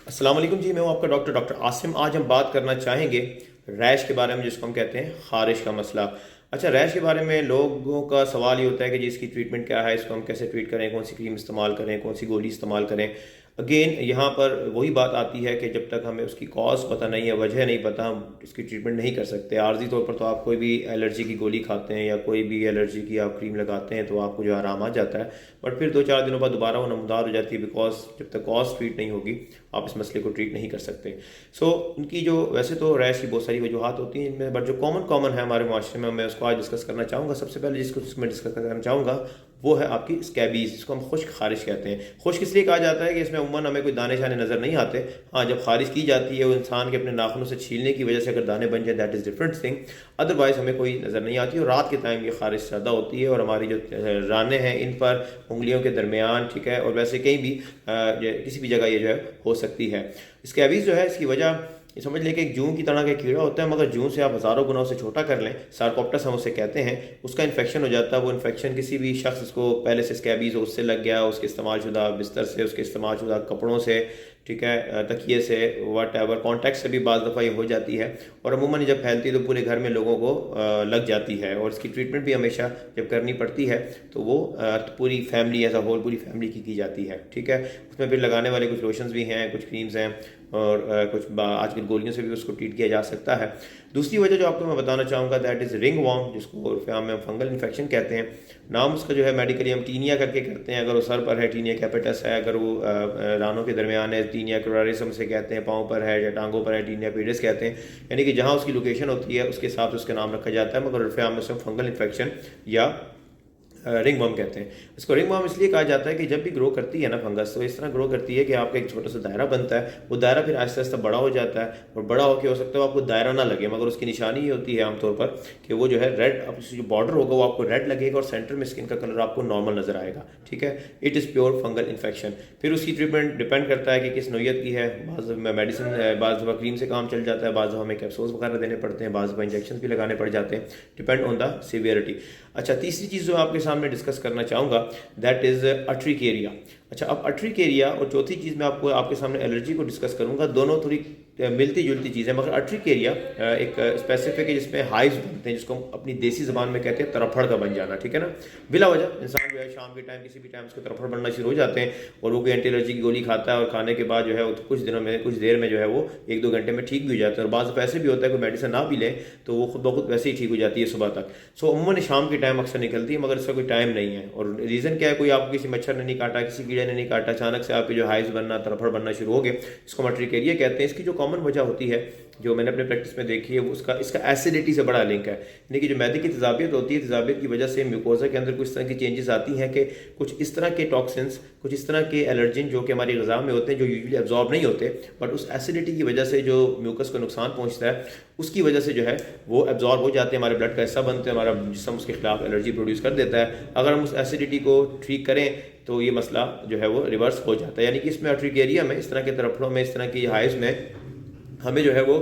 अस्सलाम वालेकुम जी, मैं हूँ आपका डॉक्टर आसिम। आज हम बात करना चाहेंगे रैश के बारे में, जिसको हम कहते हैं खारिश का मसला। अच्छा, रैश के बारे में लोगों का सवाल ये होता है कि जी इसकी ट्रीटमेंट क्या है, इसको हम कैसे ट्रीट करें, कौन सी क्रीम इस्तेमाल करें, कौन सी गोली इस्तेमाल करें। अगेन यहाँ पर वही बात आती है कि जब तक हमें उसकी कॉज पता नहीं है, वजह नहीं पता, हम इसकी ट्रीटमेंट नहीं कर सकते। आर्जी तौर पर तो आप कोई भी एलर्जी की गोली खाते हैं या कोई भी एलर्जी की आप क्रीम लगाते हैं तो आपको जो आराम आ जाता है, बट फिर 2-4 दिनों बाद दोबारा वो नमदार हो जाती है, बिकॉज जब तक कॉज ट्रीट नहीं होगी आप इस मसले को ट्रीट नहीं कर सकते। सो उनकी जो वैसे तो रैश की बहुत सारी वजूहत होती हैं इनमें, बट जो कॉमन है हमारे माशरे में, मैं उसको आज डिस्कस करना चाहूँगा। सबसे पहले जिसको मैं डिस्कस करना चाहूँगा वो है आपकी स्कैबीज, जिसको हम खुश्क खारिश कहते हैं। खुश्क इसलिए कहा जाता है कि इसमें उम्मन हमें कोई दाने शाने नज़र नहीं आते। हाँ, जब खारिश की जाती है वो इंसान के अपने नाखूनों से छीलने की वजह से अगर दाने बन जाए, that is different thing. Otherwise हमें कोई नज़र नहीं आती और रात के टाइम ये खारिश ज़्यादा होती है और हमारी जो रानें हैं इन पर, उंगलियों के दरमियान, ठीक है, और वैसे कहीं भी किसी भी जगह ये जो है हो सकती है। स्कैबीज जो है इसकी वजह ये समझ लें कि एक जूं की तरह का कीड़ा होता है, मगर जूं से आप हज़ारों गुना उसे छोटा कर लें, सार्कोप्टस हम उसे कहते हैं, उसका इन्फेक्शन हो जाता है। वो इन्फेक्शन किसी भी शख्स को पहले से स्कैबीज हो उससे लग गया, उसके इस्तेमाल शुदा बिस्तर से, उसके इस्तेमाल शुदा कपड़ों से, ठीक है, तकिए से, वट एवर कॉन्टैक्ट से भी बाज़ दफ़ा ये हो जाती है। और अमूमन जब फैलती है तो पूरे घर में लोगों को लग जाती है और इसकी ट्रीटमेंट भी हमेशा जब करनी पड़ती है तो वो पूरी फैमिली एज अ होल, पूरी फैमिली की जाती है, ठीक है। उसमें फिर लगाने वाले कुछ लोशंस भी हैं, कुछ क्रीम्स हैं और कुछ आजकल गोलियों से भी उसको ट्रीट किया जा सकता है। दूसरी वजह जो आपको मैं बताना चाहूँगा दैट इज़ रिंग वॉर्म, जिसको उर्फ़ में फंगल इन्फेक्शन कहते हैं। नाम उसका जो है मेडिकली हम टीनिया करके करते हैं। अगर वो सर पर है टीनिया कैपिटस है, अगर वो रानों के दरमियान है टीनिया क्लोरारिस हम से कहते हैं, पाँव पर है या टांगों पर है टीनिया पीडिस कहते हैं। यानी कि जहाँ उसकी लोकेशन होती है उसके हिसाब से उसका नाम रखा जाता है, मगर उर्फ़ में उसे फंगल इन्फेक्शन या रिंग वर्म कहते हैं। इसको रिंग वर्म इसलिए कहा जाता है कि जब भी ग्रो करती है ना फंगस, तो इस तरह ग्रो करती है कि आपका एक छोटा सा दायरा बनता है, वो दायरा फिर आहिस्ता आहिस्ता बड़ा हो जाता है और बड़ा होकर हो सकता है आपको दायरा ना लगे, मगर उसकी निशानी ये होती है आमतौर पर कि वो जो है रेड, अब जो बॉर्डर होगा वो आपको रेड लगेगा और सेंटर में स्किन का कलर आपको नॉर्मल नजर आएगा, ठीक है। It is pure fungal infection. फिर उसकी ट्रीटमेंट डिपेंड करता है कि किस नोयत की है। बाज़ मेडिसिन, बाज़ दफ़ा क्रीम से काम चल जाता है, बाज़ दफ़ा हमें कैप्सूल्स वगैरह देने पड़ते हैं, बाज़ दफ़ा इंजेक्शन भी लगाने पड़ जाते हैं, डिपेंड ऑन द सीवियरिटी। अच्छा, तीसरी चीज़ जो आपके सामने डिस्कस करना चाहूँगा दैट इज़ अट्रिकेरिया। अच्छा, अब अट्रिकेरिया और चौथी चीज़ मैं आपको आपके सामने एलर्जी को डिस्कस करूँगा। दोनों थोड़ी मिलती जुलती चीज़ है, मगर अट्रिकेरिया एक स्पेसिफिक है जिसमें हाइव्स बनते हैं, जिसको हम अपनी देसी ज़बान में कहते हैं तरफड़ का बन जाना, ठीक है ना। बिला वजह इंसान जो है शाम के टाइम किसी भी टाइम उसको तरफड़ बनना शुरू हो जाते हैं और वो कोई एंटी एलर्जी की गोली खाता है और खाने के बाद जो है वो कुछ दिनों में, कुछ देर में जो है वो 1-2 घंटे में ठीक भी हो जाता है। और बाद ऐसे भी होता है कोई मेडिसिन ना भी ले तो वो खुद ब खुद वैसे ही ठीक हो जाती है सुबह तक। सो अमूमन शाम के टाइम अक्सर निकलती है, मगर इसका कोई टाइम नहीं है। और रीज़न क्या है, कोई आपको किसी मच्छर ने नहीं काटा, किसी कीड़े ने नहीं काटा, अचानक से आपके जो हाइव्स बनना, तरफड़ बनना शुरू हो गए, इसको हम अट्रिकेरिया कहते हैं। इसकी जो कॉमन वजह होती है जो मैंने अपने प्रैक्टिस में देखी है वो इसका एसिडिटी से बड़ा लिंक है। यानी कि जो मैदे की तेजाबियत होती है, तेजाबियत की वजह से म्यूकोजा के अंदर कुछ इस तरह की चेंजेस आती हैं कि कुछ इस तरह के टॉक्सिन्स, कुछ इस तरह के एलर्जिन जो कि हमारी ग़िज़ा में होते हैं, जो यूजुअली एब्जॉर्ब नहीं होते, बट उस एसिडिटी की वजह से जो म्यूकस को नुकसान पहुँचता है उसकी वजह से जो है वो एब्जॉर्ब हो जाते हैं, हमारे ब्लड का हिस्सा बनते हैं, हमारा जिस्म उसके खिलाफ एलर्जी प्रोड्यूस कर देता है। अगर हम उस एसिडिटी को ठीक करें तो ये मसला जो है वो रिवर्स हो जाता है। यानी कि इसमें अट्रिकेरिया में, इस तरह के तरफड़ों में, इस तरह की हाइव्स में हमें जो है वो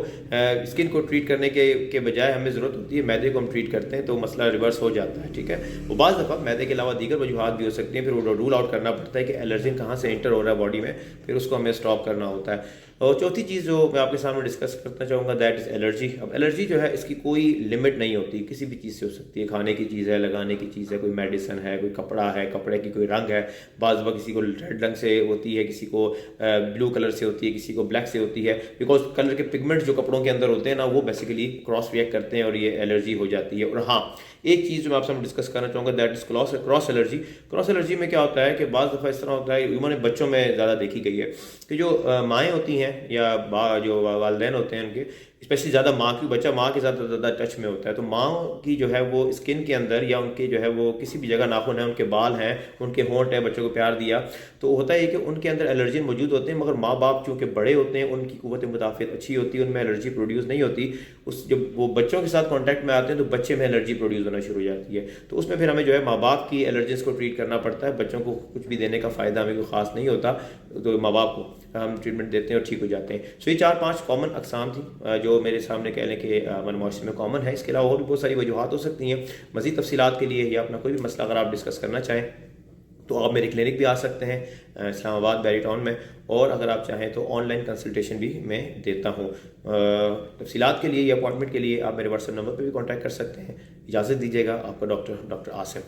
स्किन को ट्रीट करने के बजाय हमें ज़रूरत होती है मैदे को हम ट्रीट करते हैं तो मसला रिवर्स हो जाता है, ठीक है। वो बाज़ दफ़ा मैदे के अलावा दीगर वजूहत भी हो सकती हैं, फिर वो रूल आउट करना पड़ता है कि एलर्जिन कहाँ से एंटर हो रहा है बॉडी में, फिर उसको हमें स्टॉप करना होता है। और चौथी चीज़ जो मैं आपके सामने डिस्कस करना चाहूँगा दैट इज़ एलर्जी। अब एलर्जी जो है इसकी कोई लिमिट नहीं होती, किसी भी चीज़ से हो सकती है। खाने की चीज़ है, लगाने की चीज़ है, कोई मेडिसिन है, कोई कपड़ा है, कपड़े की कोई रंग है। बाज़ दफ़ा किसी को रेड रंग से होती है, किसी को ब्लू कलर से होती है, किसी को ब्लैक से होती है, बिकॉज कलर के पिगमेंट्स जो कपड़ों के अंदर होते हैं ना वो बेसिकली क्रॉस रिएक्ट करते हैं और ये एलर्जी हो जाती है। और हाँ, एक चीज़ जो मैं आपसे डिस्कस करना चाहूँगा that is cross allergy. Cross allergy में क्या होता है कि बाज़ दफ़ा इस तरह होता है, इवन बच्चों में ज़्यादा देखी गई है कि जो माएँ होती हैं या जो वालिदैन होते हैं उनके, स्पेशली ज़्यादा माँ की, बच्चा माँ के साथ ज़्यादा टच में होता है, तो माँ की जो है वो स्किन के अंदर या उनके जो है वो किसी भी जगह नाखून है, उनके बाल हैं, उनके होंठ है, बच्चों को प्यार दिया, तो होता है कि उनके अंदर एलर्जिन मौजूद होते हैं, मगर माँ बाप चूँकि बड़े होते हैं उनकी क़ुव्वत मुदाफ़ियत अच्छी होती है, उनमें एलर्जी प्रोड्यूस नहीं होती। उस जब वो बच्चों के साथ कॉन्टैक्ट में आते हैं तो बच्चे में एलर्जी प्रोड्यूस होना शुरू हो जाती है। तो उसमें फिर हमें जो है माँ बाप की एलर्जीज को ट्रीट करना पड़ता है। बच्चों को कुछ भी देने का फ़ायदा हमें कोई ख़ास नहीं होता, तो माँ बाप को हम ट्रीटमेंट देते हैं और ठीक हो जाते हैं। सो ये 4-5 कॉमन अक़साम थी जो मेरे सामने कह लें कि हमारे माशरे में कॉमन है। इसके अलावा और भी बहुत सारी वजूहत हो सकती हैं। मज़ीद तफसीलात के लिए या अपना कोई भी मसला अगर आप डिस्कस करना चाहें तो आप मेरी क्लिनिक भी आ सकते हैं इस्लामाबाद बैरी टाउन में, और अगर आप चाहें तो ऑनलाइन कंसल्टेशन भी मैं देता हूँ। तफसीलात के लिए या अपॉइंटमेंट के लिए आप मेरे व्हाट्सएप नंबर पर भी कॉन्टैक्ट कर सकते हैं। इजाज़त दीजिएगा, आपका डॉक्टर आसिम।